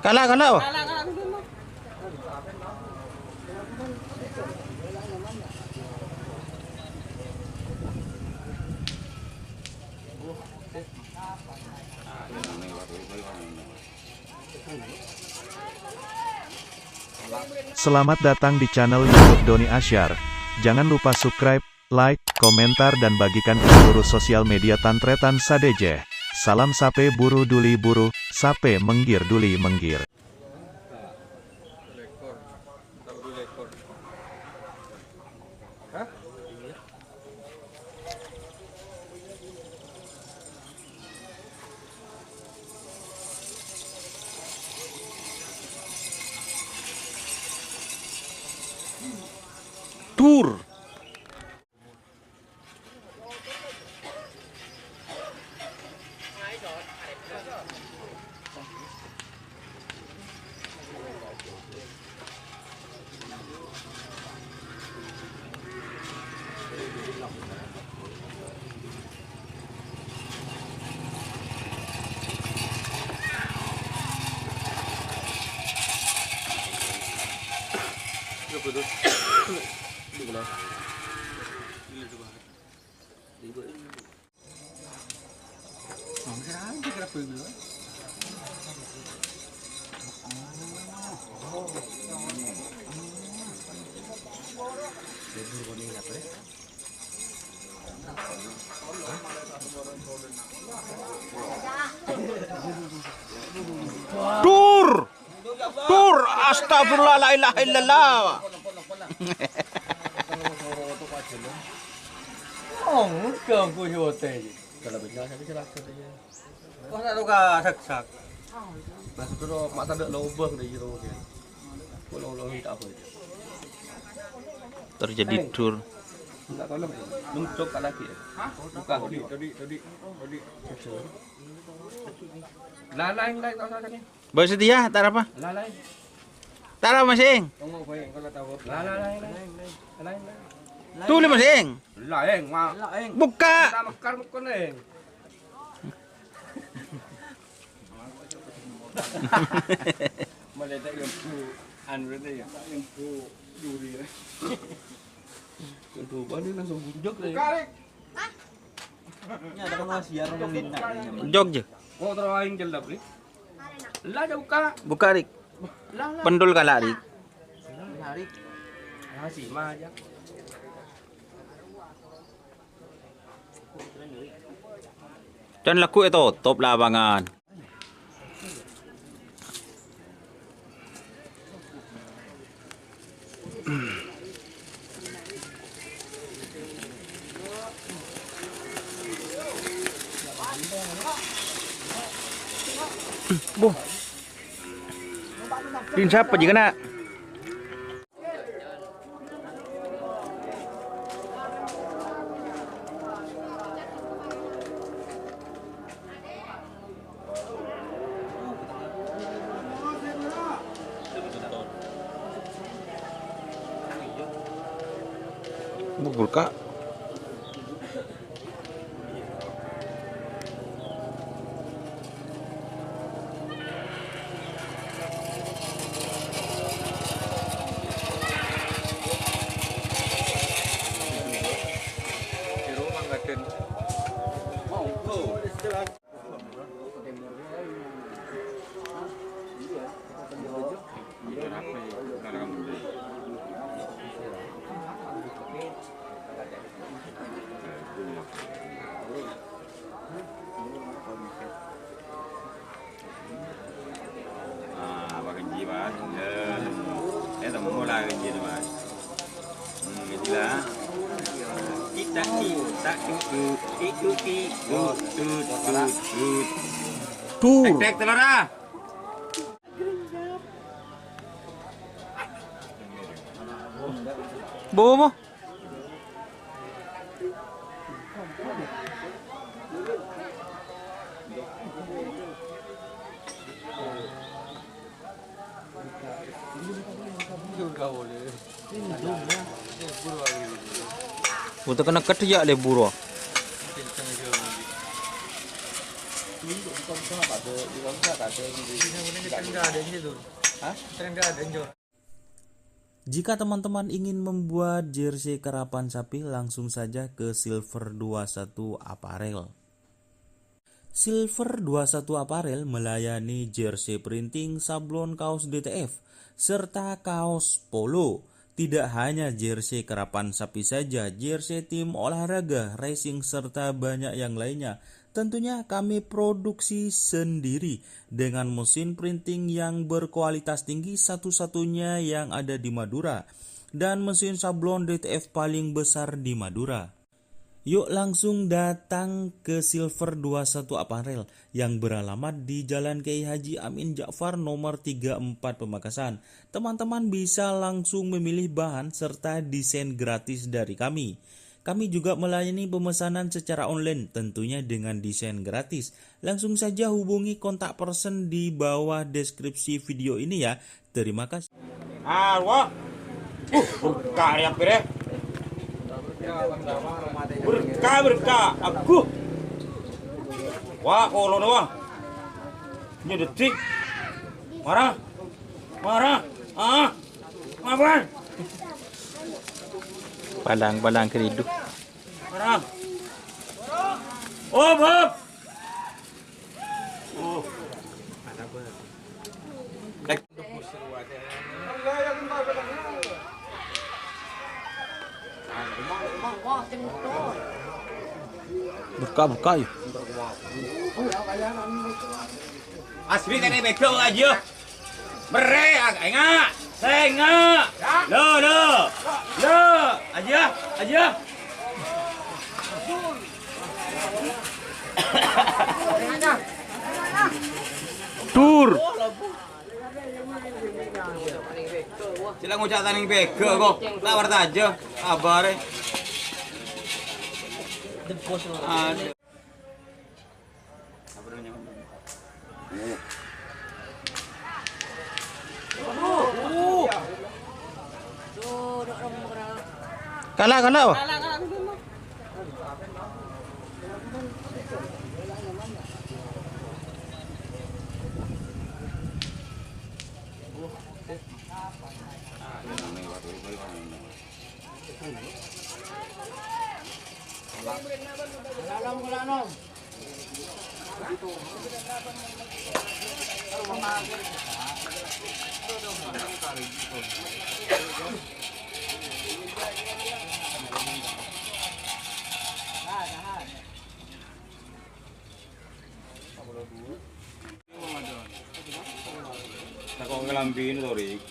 Kalah kalah. Oh. Selamat datang di channel YouTube Doni Asyar. Jangan lupa subscribe, like, komentar dan bagikan ke seluruh sosial media Tantretan Sadejeh. Salam sape buru duli buru, sape menggir duli menggir. Tur. Tur. Tur. Astagfirullah, la ilaha illallah. Oh, enggak gue hotel. Kalau benar saya silakan aja. Wah, nak luka sak-sak. Masuk tu mak tak ada lubang di jero dia. Kalau tak apa. Terjadi tur. Enggak kalau muncul kat laki. Buka tadi. Lain tak usah tadi. Boy setia, tak apa. Lain. Tak apa masing. Tunggu baik kalau tahu. Lain. Tulis masing. Lain, mak. Buka. Tak makan mukan lain. Malay tak yang tu anu dia yang tu duri. Yang tu bani langsung bunjuk dia. Nya ada penguasian yang dina. Jog je. Oh teraing jelap ni. Lah dia buka. Buka rik. Lah. Pendul kalah rik. Hari. Ah si mah aja. Dan laku itu top lapangan. Boh. Din siapa juga nak? Bukul kak. Mulai gaji tu mas. Gaji lah. Tak tur. Tek telur dah. Bawa mo. Juga boleh. Ini jumlah. Buru lagi. Buta kena kerja le buru. Jika teman-teman ingin membuat jersey karapan sapi, langsung saja ke Silver 21 Apparel. Silver 21 Apparel melayani jersey printing, sablon kaos DTF, serta kaos polo. Tidak hanya jersey karapan sapi saja, jersey tim olahraga, racing, serta banyak yang lainnya. Tentunya kami produksi sendiri dengan mesin printing yang berkualitas tinggi, satu-satunya yang ada di Madura, dan mesin sablon DTF paling besar di Madura. Yuk langsung datang ke Silver 21 Apparel yang beralamat di Jalan Kiai Haji Amin Ja'far nomor 34 Pamekasan. Teman-teman bisa langsung memilih bahan serta desain gratis dari kami. Kami juga melayani pemesanan secara online tentunya dengan desain gratis. Langsung saja hubungi kontak person di bawah deskripsi video ini ya. Terima kasih. Wah. Berkah ya pire. Berkah aku. Wah, kalau doang. Ini detik. Marah. Ngapain? Padang keriduk. Marah. Oh, Bob. Oh. Buka yuk. Asli tadi bekel aja. Bere enggak. Saya enggak. Lo. Aja. Tur. Sila ngucap taning bekel kok. Tawar aja. Kabar. Ada. Kalah. Takut ngelambin tuh, Rik.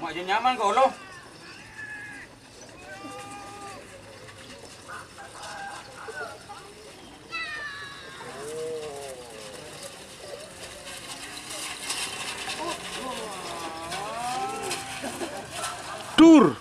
Mak je nyaman kau lo. Tur.